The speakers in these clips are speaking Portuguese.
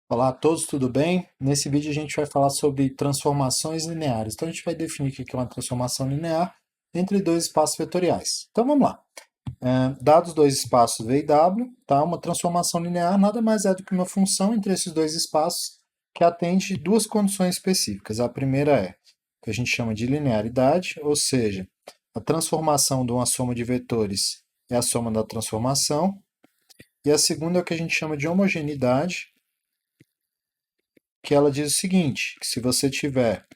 Olá a todos, tudo bem? Nesse vídeo a gente vai falar sobre transformações lineares. Então a gente vai definir o que é uma transformação linear entre dois espaços vetoriais. Então vamos lá. Dados dois espaços V e W, tá? Uma transformação linear nada mais é do que uma função entre esses dois espaços que atende duas condições específicas. A primeira é o que a gente chama de linearidade, ou seja, a transformação de uma soma de vetores é a soma da transformação. E a segunda é o que a gente chama de homogeneidade, que ela diz o seguinte, que se você tiver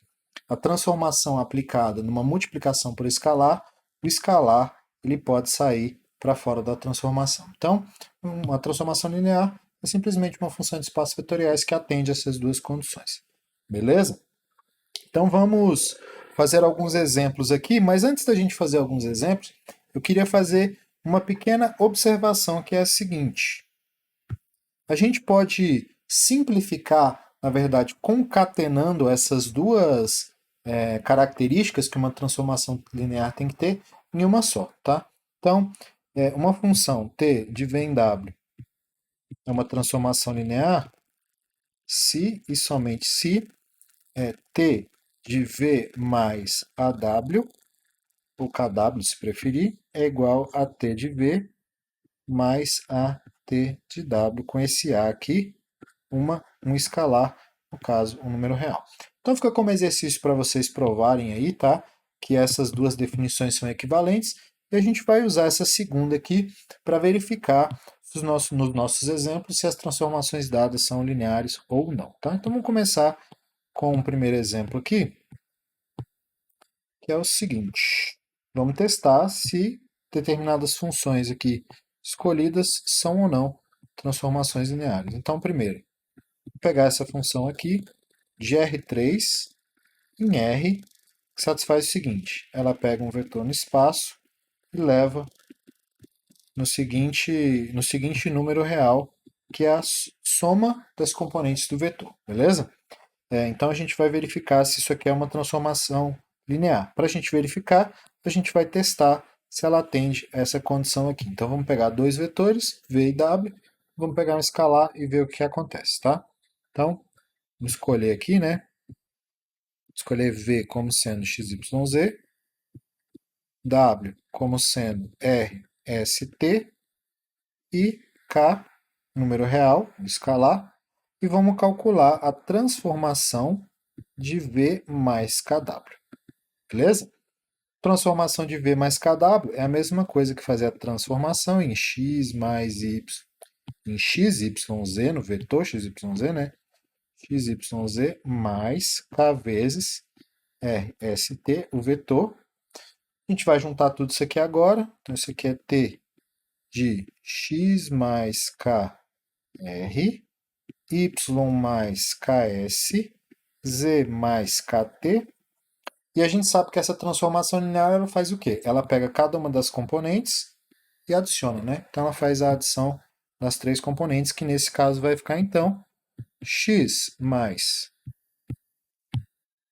a transformação aplicada numa multiplicação por escalar, o escalar ele pode sair para fora da transformação. Então, uma transformação linear é simplesmente uma função de espaços vetoriais que atende a essas duas condições. Beleza? Então vamos fazer alguns exemplos aqui, mas antes da gente fazer alguns exemplos, eu queria fazer uma pequena observação que é a seguinte. A gente pode simplificar, na verdade, concatenando essas duas características que uma transformação linear tem que ter em uma só, tá? Então, uma função t de v em w é uma transformação linear se e somente se t de v mais aw, ou kw se preferir, é igual a t de v mais a t de w, com esse a aqui, um escalar, no caso, um número real. Então fica como exercício para vocês provarem aí, tá? Que essas duas definições são equivalentes. E a gente vai usar essa segunda aqui para verificar nos nossos exemplos se as transformações dadas são lineares ou não, tá? Então vamos começar com o primeiro exemplo aqui, que é o seguinte. Vamos testar se determinadas funções aqui escolhidas são ou não transformações lineares. Então, primeiro, vou pegar essa função aqui, de R3 em R, que satisfaz o seguinte: ela pega um vetor no espaço e leva no seguinte número real, que é a soma das componentes do vetor, beleza? Então a gente vai verificar se isso aqui é uma transformação linear. Para a gente verificar, a gente vai testar se ela atende essa condição aqui. Então vamos pegar dois vetores, V e W, vamos pegar um escalar e ver o que acontece, tá? Então, vamos escolher aqui, né? Escolher V como sendo XYZ, W como sendo RST e K, número real, escalar, e vamos calcular a transformação de V mais KW, beleza? Transformação de V mais KW é a mesma coisa que fazer a transformação em X mais Y, em XYZ, no vetor XYZ, né? XYZ mais K vezes RST, o vetor. A gente vai juntar tudo isso aqui agora. Então, isso aqui é T de x mais kr, y mais ks, z mais kt. E a gente sabe que essa transformação linear ela faz o quê? Ela pega cada uma das componentes e adiciona, né? Então, ela faz a adição das três componentes, que nesse caso vai ficar, então, x mais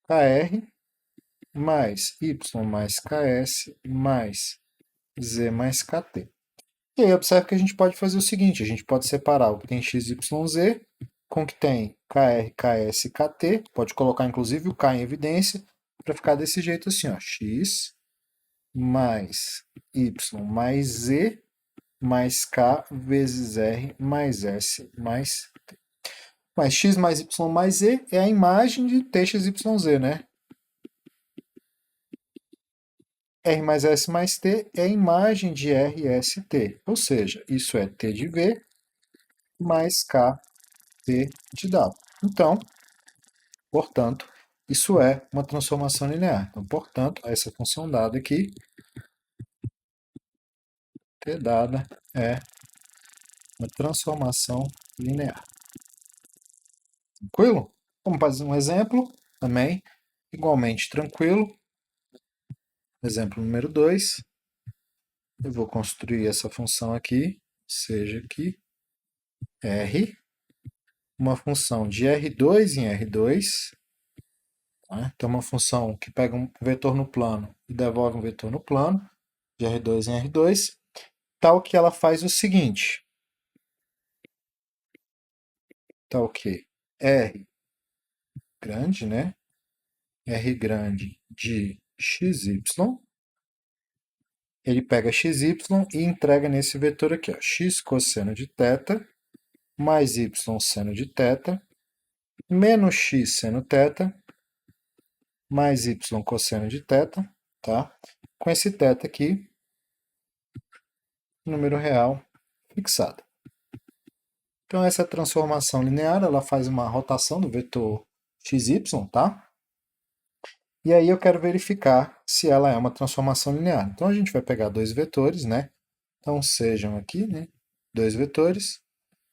kr mais y mais ks mais z mais kt. E aí observe que a gente pode fazer o seguinte, a gente pode separar o que tem x, y, z com o que tem kr, ks e kt, pode colocar inclusive o k em evidência, para ficar desse jeito assim, ó, x mais y mais z mais k vezes r mais s mais t. Mas x mais y mais z é a imagem de txyz, né? R mais S mais T é a imagem de RST, ou seja, isso é T de V mais KT de W. Então, portanto, isso é uma transformação linear. Então, portanto, essa função dada aqui, T dada, é uma transformação linear. Tranquilo? Vamos fazer um exemplo também, igualmente tranquilo. Exemplo número 2. Eu vou construir essa função aqui, seja aqui, R, uma função de R2 em R2, tá? Então, uma função que pega um vetor no plano e devolve um vetor no plano, de R2 em R2, tal que ela faz o seguinte. Tal que R grande, né? R grande de XY, ele pega XY e entrega nesse vetor aqui, ó, x cosseno de θ mais y seno de θ menos x seno θ mais y cosseno de θ, tá? Com esse θ aqui, número real fixado. Então essa transformação linear, ela faz uma rotação do vetor xy, tá? E aí eu quero verificar se ela é uma transformação linear. Então a gente vai pegar dois vetores, né? Então sejam aqui, né, dois vetores,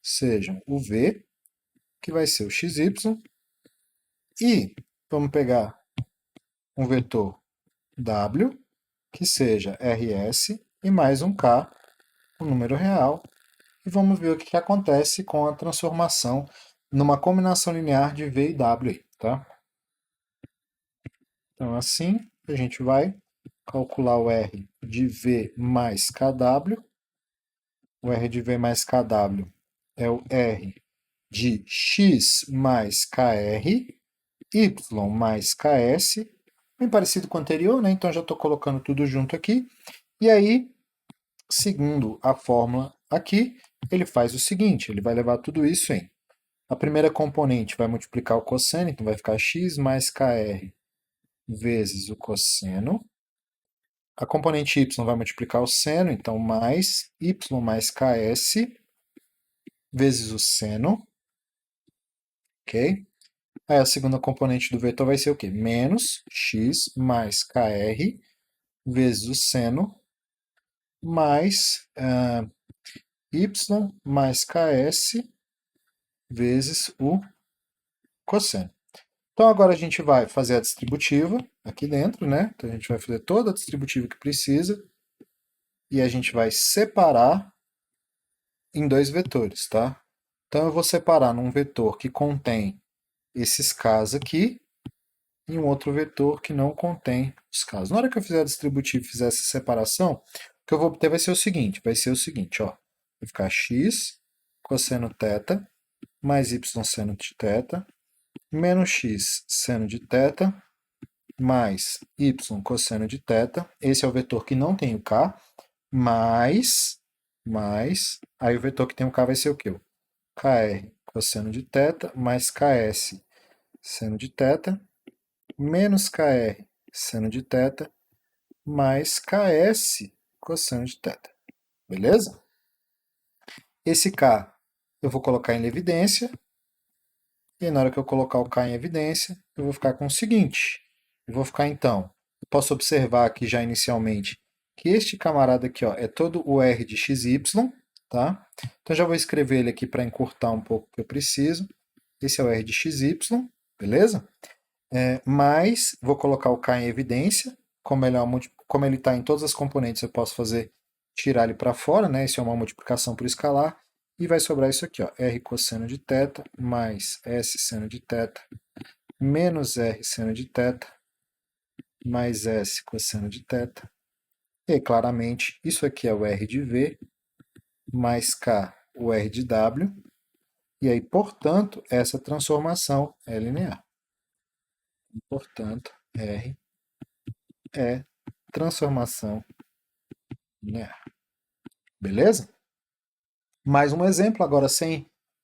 sejam o v, que vai ser o xy, e vamos pegar um vetor w, que seja rs, e mais um k, um número real, e vamos ver o que acontece com a transformação numa combinação linear de v e w, tá? Então assim, a gente vai calcular o r de v mais kw. O r de v mais kw é o r de x mais kr, y mais ks, bem parecido com o anterior, né? Então já estou colocando tudo junto aqui. E aí, segundo a fórmula aqui, ele faz o seguinte, ele vai levar tudo isso em... A primeira componente vai multiplicar o cosseno, então vai ficar x mais kr vezes o cosseno. A componente y vai multiplicar o seno, então mais y mais ks vezes o seno. Ok? Aí a segunda componente do vetor vai ser o quê? Menos x mais kr vezes o seno mais y mais ks vezes o cosseno. Então agora a gente vai fazer a distributiva aqui dentro, né? Então a gente vai fazer toda a distributiva que precisa e a gente vai separar em dois vetores, tá? Então eu vou separar num vetor que contém esses K's aqui e um outro vetor que não contém os K's. Na hora que eu fizer a distributiva e fizer essa separação, o que eu vou obter vai ser o seguinte, ó, vai ficar x cosseno θ mais y seno de θ menos x seno de θ mais y cosseno de θ, esse é o vetor que não tem o k, mais, aí o vetor que tem o k vai ser o quê? O kr cosseno de θ mais ks seno de θ menos kr seno de θ mais ks cosseno de θ. Beleza? Esse k eu vou colocar em evidência, e na hora que eu colocar o k em evidência, eu vou ficar com o seguinte. Eu vou ficar então, eu posso observar aqui já inicialmente que este camarada aqui, ó, é todo o r de xy, tá? Então já vou escrever ele aqui para encurtar um pouco o que eu preciso. Esse é o r de xy, beleza? Mas vou colocar o k em evidência, como ele está em todas as componentes, eu posso tirar ele para fora, né? Isso é uma multiplicação por escalar, e vai sobrar isso aqui, ó, r cosseno de θ mais s seno de θ menos r seno de θ mais s cosseno de θ. E claramente isso aqui é o r de v mais k, o r de w, e aí, portanto, essa transformação é linear. Portanto, R é transformação linear. Beleza? Mais um exemplo, agora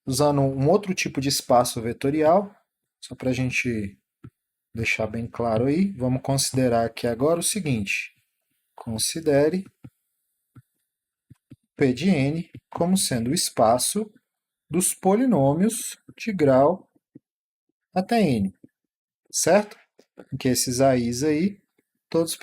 usando um outro tipo de espaço vetorial, só para a gente deixar bem claro aí, vamos considerar aqui agora o seguinte, considere P de n como sendo o espaço dos polinômios de grau até n, certo? Em que esses AIs aí, todos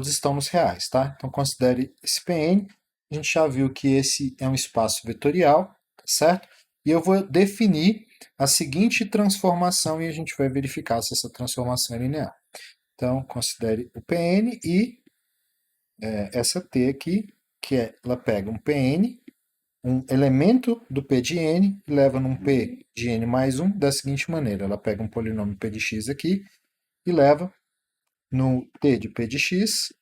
estão nos reais, tá? Então considere esse Pn, a gente já viu que esse é um espaço vetorial, certo? E eu vou definir a seguinte transformação e a gente vai verificar se essa transformação é linear. Então, considere o Pn e essa T aqui, ela pega um Pn, um elemento do P de n, e leva num P de n mais 1 da seguinte maneira. Ela pega um polinômio P de x aqui e leva no T de P de x,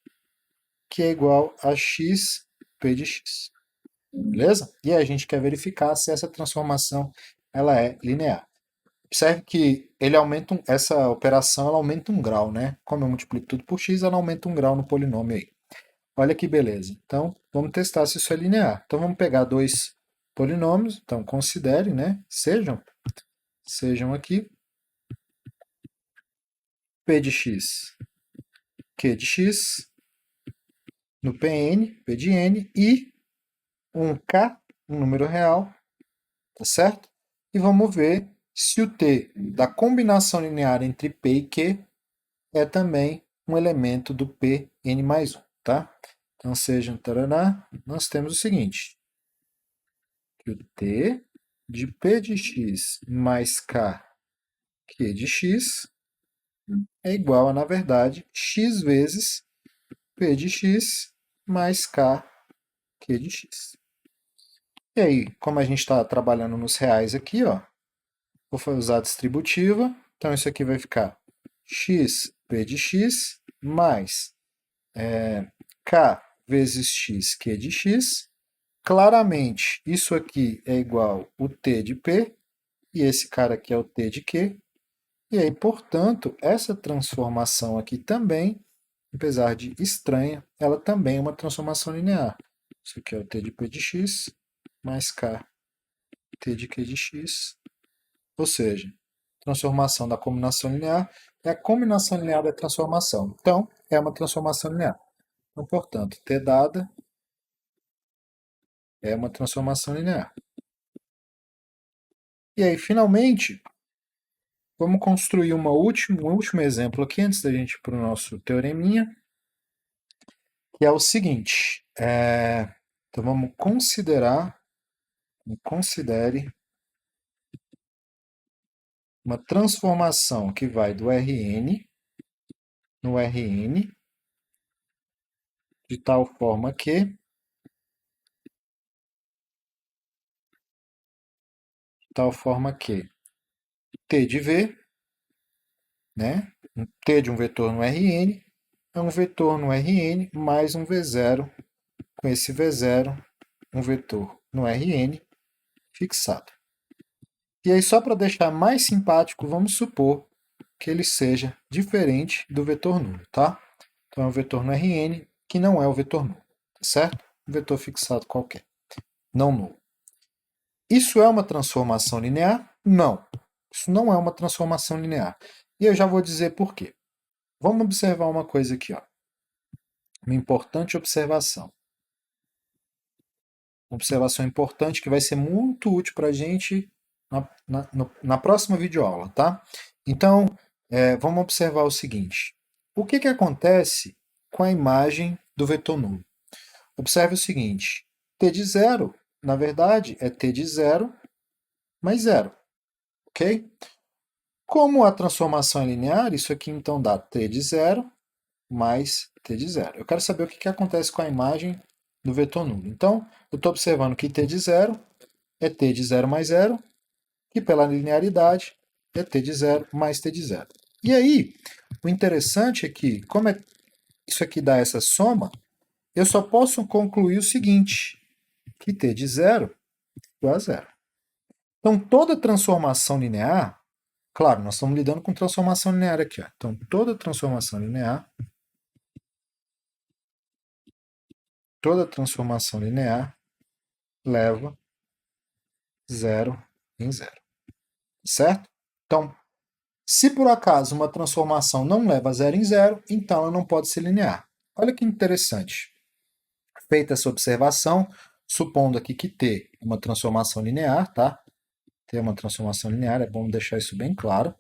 que é igual a x P de x. Beleza? E aí a gente quer verificar se essa transformação ela é linear. Observe que essa operação ela aumenta um grau, né? Como eu multiplico tudo por x, ela aumenta um grau no polinômio aí. Olha que beleza. Então, vamos testar se isso é linear. Então, vamos pegar dois polinômios. Então, considere, né? Sejam aqui p de x, q de x, no Pn, p de n, e um k, um número real, tá certo? E vamos ver se o t da combinação linear entre p e q é também um elemento do Pn mais 1, tá? Então, seja tarará, nós temos o seguinte, que o t de p de x mais k q de x é igual a, na verdade, x vezes p de x mais k q de x. E aí, como a gente está trabalhando nos reais aqui, ó, vou usar a distributiva, então isso aqui vai ficar x p de x mais k vezes x q de x. Claramente, isso aqui é igual o t de p, e esse cara aqui é o t de q. E aí, portanto, essa transformação aqui também, apesar de estranha, ela também é uma transformação linear. Isso aqui é o t de p de x mais k t de q de x. Ou seja, transformação da combinação linear é a combinação linear da transformação. Então, é uma transformação linear. Então, portanto, t dada é uma transformação linear. E aí, finalmente, vamos construir um último exemplo aqui, antes da gente ir para o nosso teoreminha, que é o seguinte. Então, considere uma transformação que vai do Rn no Rn, de tal forma que t de v, né? T de um vetor no Rn é um vetor no Rn mais um V0, com esse V0, um vetor no Rn fixado. E aí, só para deixar mais simpático, vamos supor que ele seja diferente do vetor nulo, tá? Então, é um vetor no Rn que não é o vetor nulo, tá certo? Um vetor fixado qualquer, não nulo. Isso é uma transformação linear? Não. Isso não é uma transformação linear. E eu já vou dizer por quê. Vamos observar uma coisa aqui, ó. Uma importante observação. Uma observação importante que vai ser muito útil para a gente na próxima videoaula, tá? Então, vamos observar o seguinte. O que acontece com a imagem do vetor nulo? Observe o seguinte. T de zero, na verdade, é T de zero mais zero. Ok? Como a transformação é linear, isso aqui então dá T de zero mais T de zero. Eu quero saber o que acontece com a imagem do vetor nulo. Então, eu estou observando que T de zero é T de zero mais zero, que pela linearidade é T de zero mais T de zero. E aí, o interessante é que, como isso aqui dá essa soma, eu só posso concluir o seguinte, que T de zero é igual a zero. Então, toda transformação linear, claro, nós estamos lidando com transformação linear aqui. Ó. Então, toda transformação linear leva 0 em 0. Certo? Então, se por acaso uma transformação não leva 0 em 0, então ela não pode ser linear. Olha que interessante. Feita essa observação, supondo aqui que T é uma transformação linear, tá? T é uma transformação linear, é bom deixar isso bem claro.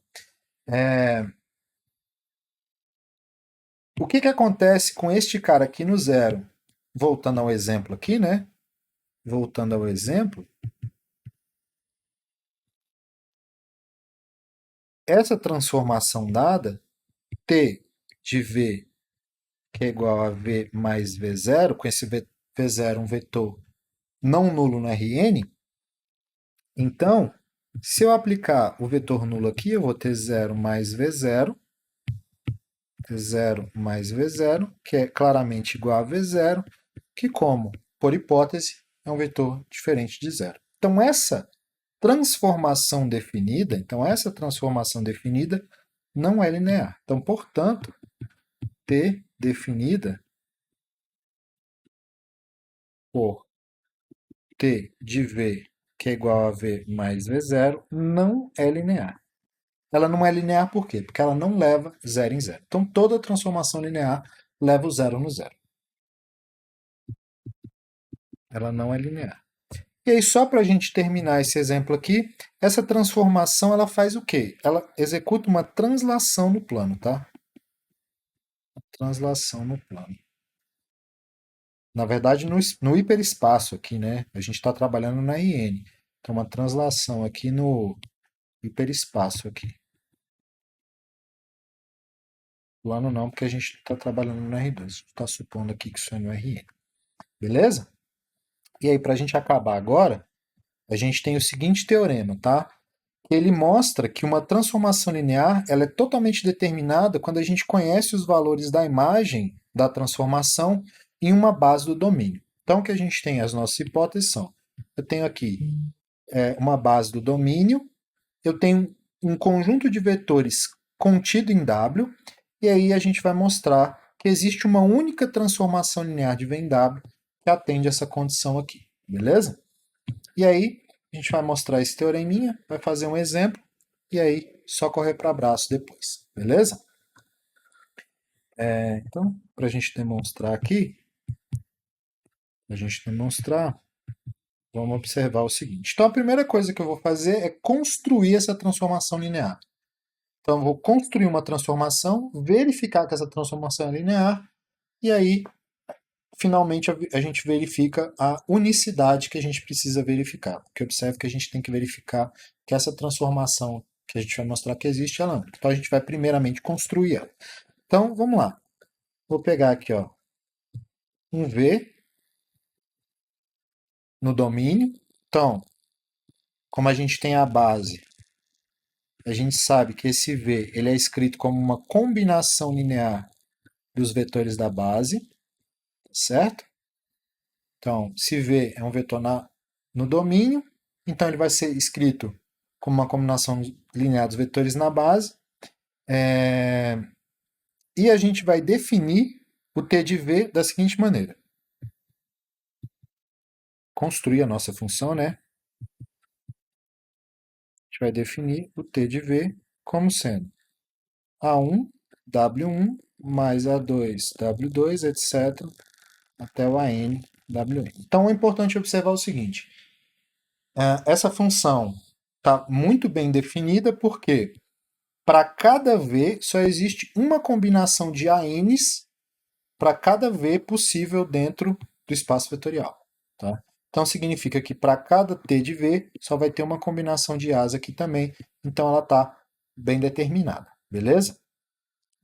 O que acontece com este cara aqui no zero? Voltando ao exemplo aqui, né? Voltando ao exemplo, essa transformação dada, T de V, que é igual a V mais V0, com esse V0 um vetor não nulo no Rn, então, se eu aplicar o vetor nulo aqui, eu vou ter 0 mais V0, V0 mais V0, que é claramente igual a V0, que como, por hipótese, é um vetor diferente de zero. Então, essa transformação definida, então essa transformação definida não é linear. Então, portanto, T definida por T de V, que é igual a V mais V0, não é linear. Ela não é linear por quê? Porque ela não leva zero em zero. Então, toda transformação linear leva o zero no zero. Ela não é linear. E aí, só para a gente terminar esse exemplo aqui, essa transformação ela faz o quê? Ela executa uma translação no plano, tá? Translação no plano. Na verdade, no hiperespaço aqui, né? A gente está trabalhando na RN. Então, uma translação aqui no hiperespaço aqui. Plano não, porque a gente está trabalhando no R2. Está supondo aqui que isso é no RN. Beleza? E aí, para a gente acabar agora, a gente tem o seguinte teorema, tá? Ele mostra que uma transformação linear ela é totalmente determinada quando a gente conhece os valores da imagem da transformação em uma base do domínio. Então, o que a gente tem, as nossas hipóteses são, eu tenho aqui uma base do domínio, eu tenho um conjunto de vetores contido em W, e aí a gente vai mostrar que existe uma única transformação linear de V em W que atende essa condição aqui, beleza? E aí, a gente vai mostrar esse teoreminha, vai fazer um exemplo, e aí só correr para abraço depois, beleza? Então, para a gente demonstrar aqui, vamos observar o seguinte. Então, a primeira coisa que eu vou fazer é construir essa transformação linear. Então, eu vou construir uma transformação, verificar que essa transformação é linear, e aí, finalmente, a gente verifica a unicidade que a gente precisa verificar. Porque observe que a gente tem que verificar que essa transformação que a gente vai mostrar que existe, ela não. Então, a gente vai primeiramente construir ela. Então, vamos lá. Vou pegar aqui, ó, um V no domínio. Então, como a gente tem a base, a gente sabe que esse V ele é escrito como uma combinação linear dos vetores da base, certo? Então, se V é um vetor no domínio, então ele vai ser escrito como uma combinação linear dos vetores na base. E a gente vai definir o T de V da seguinte maneira. Construir a nossa função, né? A gente vai definir o T de V como sendo A1, W1, mais A2, W2, etc., até o AN, WN. Então é importante observar o seguinte: essa função está muito bem definida porque para cada V só existe uma combinação de ANs para cada V possível dentro do espaço vetorial. Tá? Então significa que para cada T de V só vai ter uma combinação de As aqui também, então ela está bem determinada, beleza?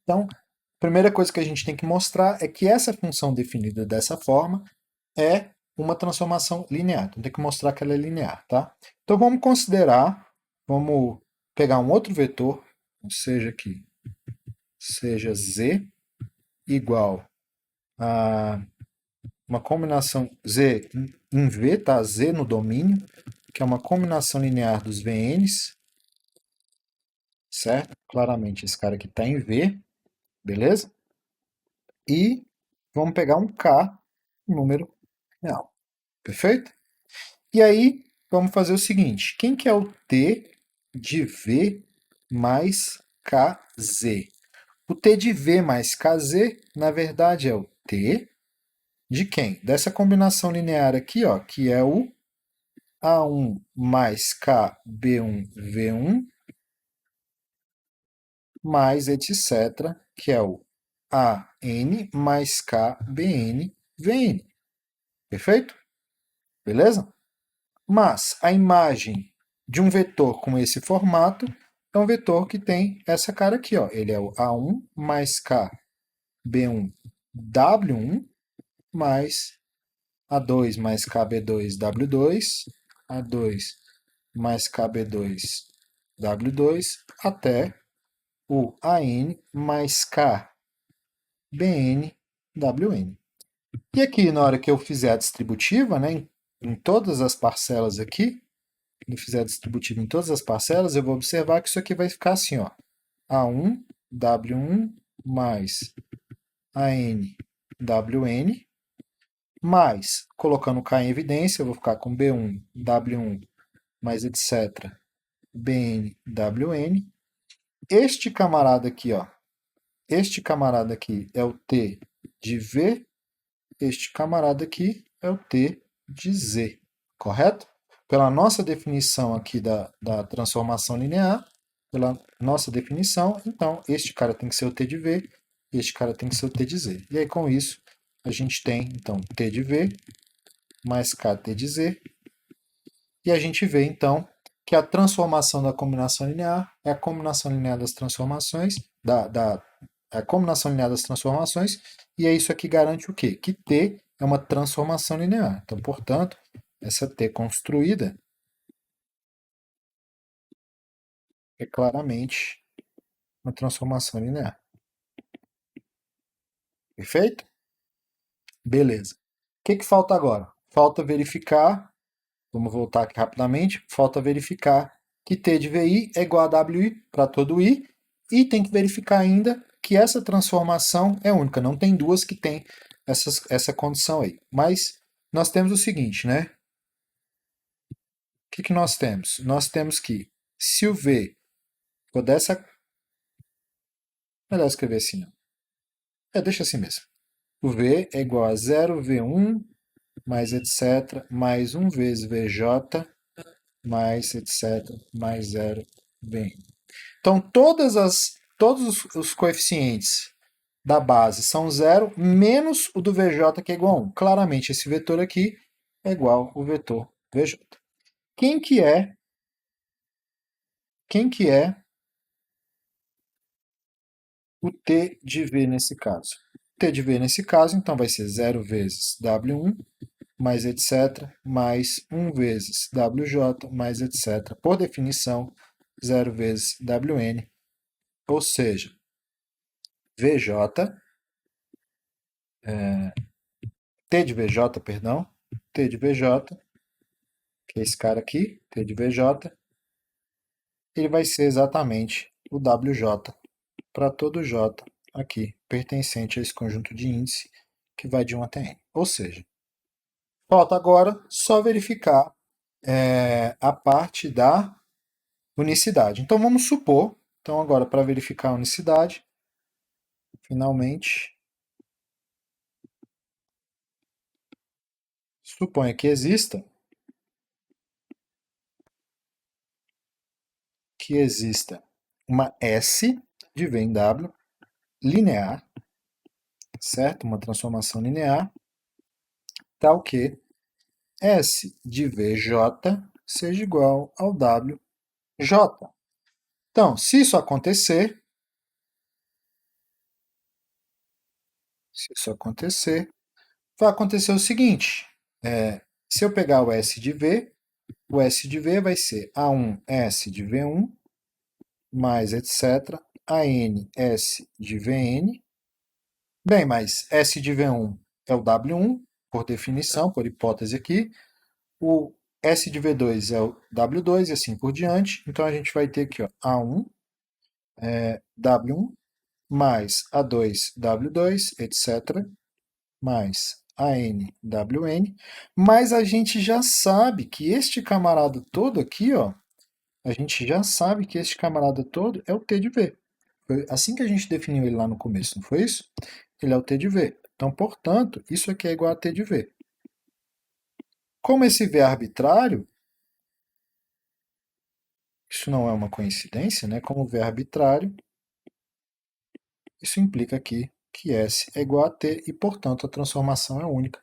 Então, a primeira coisa que a gente tem que mostrar é que essa função definida dessa forma é uma transformação linear. Então tem que mostrar que ela é linear, tá? Então vamos considerar, vamos pegar um outro vetor, seja Z igual a uma combinação Z em V, tá? Z no domínio, que é uma combinação linear dos VNs, certo? Claramente esse cara aqui está em V, beleza? E vamos pegar um K, um número real, perfeito? E aí, vamos fazer o seguinte, quem que é o T de V mais KZ? O T de V mais KZ, na verdade, é o T de quem? Dessa combinação linear aqui, ó, que é o A1 mais KB1 V1 mais etc., que é o AN mais KBN VN. Perfeito? Beleza? Mas a imagem de um vetor com esse formato é um vetor que tem essa cara aqui, ó. Ele é o A1 mais K B1 W1 mais A2 mais KB2 W2, A2 mais KB2 W2 até o AN mais K BN WN. E aqui, na hora que eu fizer a distributiva, né, em todas as parcelas aqui, e fizer distributivo em todas as parcelas, eu vou observar que isso aqui vai ficar assim, ó. A1, W1 mais AN, WN, mais, colocando K em evidência, eu vou ficar com B1, W1, mais etc, BN, WN. Este camarada aqui, ó, este camarada aqui é o T de V, este camarada aqui é o T de Z, correto? Pela nossa definição aqui da transformação linear, pela nossa definição, então este cara tem que ser o T de V, este cara tem que ser o T de Z. E aí com isso, a gente tem então T de V mais KT de Z, e a gente vê então que a transformação da combinação linear é a combinação linear das transformações, a combinação linear das transformações, e é isso aqui garante o quê? Que T é uma transformação linear. Então, portanto, essa T construída é claramente uma transformação linear. Perfeito? Beleza. O que falta agora? Falta verificar, vamos voltar aqui rapidamente, falta verificar que T de VI é igual a WI para todo I, e tem que verificar ainda que essa transformação é única, não tem duas que tem essa condição aí. Mas nós temos o seguinte, né? O que nós temos? Nós temos que, se o V for dessa... Melhor escrever assim, ó. Deixa assim mesmo. O V é igual a 0V1 mais etc, mais 1 vezes VJ, mais etc, mais 0V1. Então, todos os coeficientes da base são zero, menos o do VJ, que é igual a 1. Claramente, esse vetor aqui é igual ao vetor VJ. Quem que é o T de V nesse caso? O T de V nesse caso, então, vai ser 0 vezes W1, mais etc, mais 1 vezes WJ, mais etc. Por definição, 0 vezes WN, ou seja, VJ, T de VJ, perdão, T de VJ, que é esse cara aqui, T de VJ, ele vai ser exatamente o WJ para todo J aqui, pertencente a esse conjunto de índice que vai de 1 até N. Ou seja, falta agora só verificar a parte da unicidade. Então vamos supor, então agora para verificar a unicidade, finalmente, suponha que exista uma S de V em W linear, certo? Uma transformação linear, tal que S de VJ seja igual ao WJ. Então, se isso acontecer, vai acontecer o seguinte, se eu pegar o S de V vai ser A1S de V1 mais etc. AN S de Vn. Bem, mas S de V1 é o W1, por definição, por hipótese aqui. O S de V2 é o W2 e assim por diante. Então a gente vai ter aqui ó, A1 W1 mais A2 W2, etc. mais AN WN. Mas a gente já sabe que este camarada todo aqui, ó, a gente já sabe que este camarada todo é o T de V. Foi assim que a gente definiu ele lá no começo, não foi isso? Ele é o T de V. Então, portanto, isso aqui é igual a T de V. Como esse V é arbitrário, isso não é uma coincidência, né? Como o V é arbitrário, isso implica aqui que S é igual a T e, portanto, a transformação é única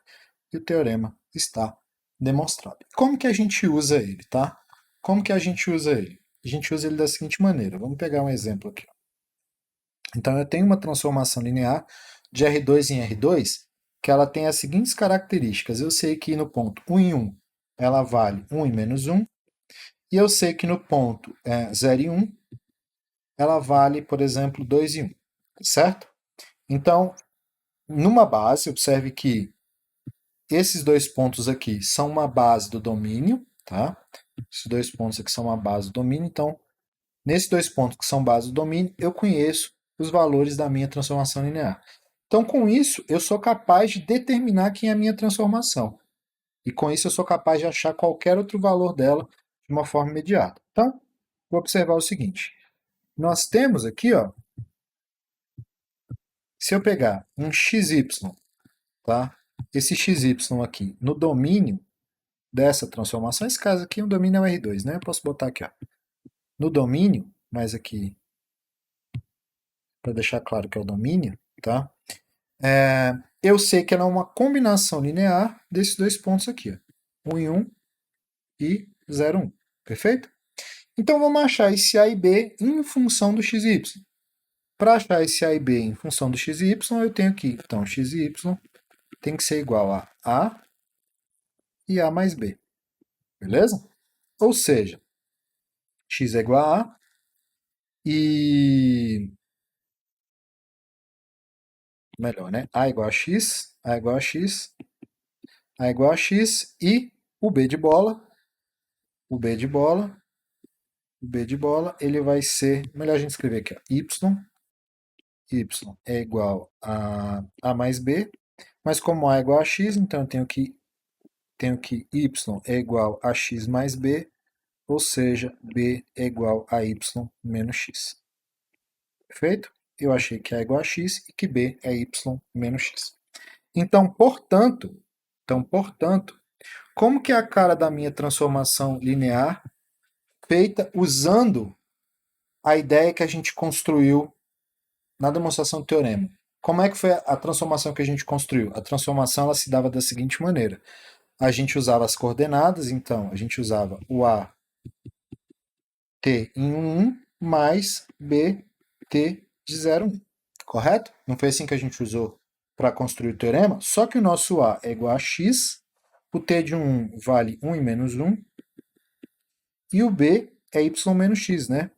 e o teorema está demonstrado. Como que a gente usa ele, tá? Como que a gente usa ele? A gente usa ele da seguinte maneira. Vamos pegar um exemplo aqui. Então, eu tenho uma transformação linear de R2 em R2 que ela tem as seguintes características. Eu sei que no ponto 1 em 1 ela vale 1 em menos 1, e eu sei que no ponto 0 em 1 ela vale, por exemplo, 2 em 1, certo? Então, numa base, observe que esses dois pontos aqui são uma base do domínio, tá? Esses dois pontos aqui são a base do domínio, então, nesses dois pontos que são base do domínio, eu conheço os valores da minha transformação linear. Então, com isso, eu sou capaz de determinar quem é a minha transformação. E com isso, eu sou capaz de achar qualquer outro valor dela de uma forma imediata. Então, vou observar o seguinte. Nós temos aqui, ó, se eu pegar um xy, tá? Esse xy aqui no domínio dessa transformação, esse caso aqui, o domínio é o R2, né? Eu posso botar aqui, ó, no domínio, mas aqui, para deixar claro que é o domínio, tá? Eu sei que ela é uma combinação linear desses dois pontos aqui, ó, 1 em 1 e 0, 1. Perfeito? Então, vamos achar esse A e B em função do XY. Para achar esse A e B em função do XY, eu tenho aqui, então, XY tem que ser igual a A e A mais B. Beleza? Ou seja, x é igual a A e... Melhor, né? A é igual a x, A é igual a x, A é igual a x e o B de bola, o B de bola, o B de bola, ele vai ser... Melhor a gente escrever aqui, ó, y é igual a A mais B, mas como A é igual a x, então eu tenho que y é igual a x mais b, ou seja, b é igual a y menos x. Perfeito? Eu achei que A é igual a x e que b é y menos x. Então, portanto, como que é a cara da minha transformação linear feita usando a ideia que a gente construiu na demonstração do teorema? Como é que foi a transformação que a gente construiu? A transformação ela se dava da seguinte maneira. A gente usava as coordenadas, então a gente usava o A t em 1 mais b t de 0, 1. Correto? Não foi assim que a gente usou para construir o teorema? Só que o nosso A é igual a x, o t de 1 vale 1 e menos 1, e o b é y menos x, né?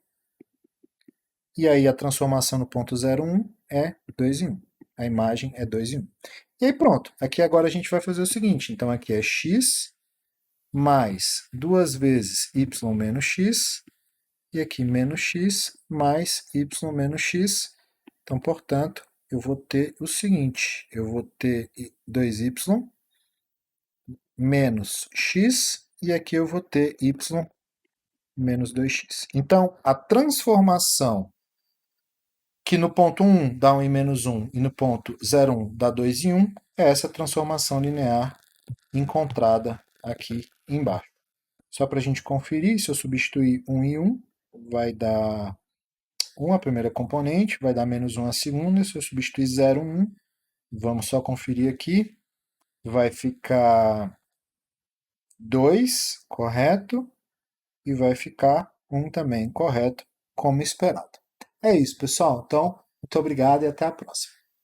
E aí a transformação no ponto 0, 1 é 2 em 1. A imagem é 2 em 1. E aí pronto. Aqui agora a gente vai fazer o seguinte. Então aqui é x mais 2 vezes y menos x, e aqui menos x mais y menos x. Então, portanto, eu vou ter o seguinte, eu vou ter 2y menos x, e aqui eu vou ter y menos 2x. Então, a transformação que no ponto 1 dá 1 em menos 1 e no ponto 0, 1 dá 2 em 1, é essa transformação linear encontrada aqui embaixo. Só para a gente conferir, se eu substituir 1 em 1, vai dar 1 a primeira componente, vai dar menos 1 a segunda. Se eu substituir 0, 1, vamos só conferir aqui, vai ficar 2, correto, e vai ficar 1 também, correto, como esperado. É isso, pessoal. Então, muito obrigado e até a próxima.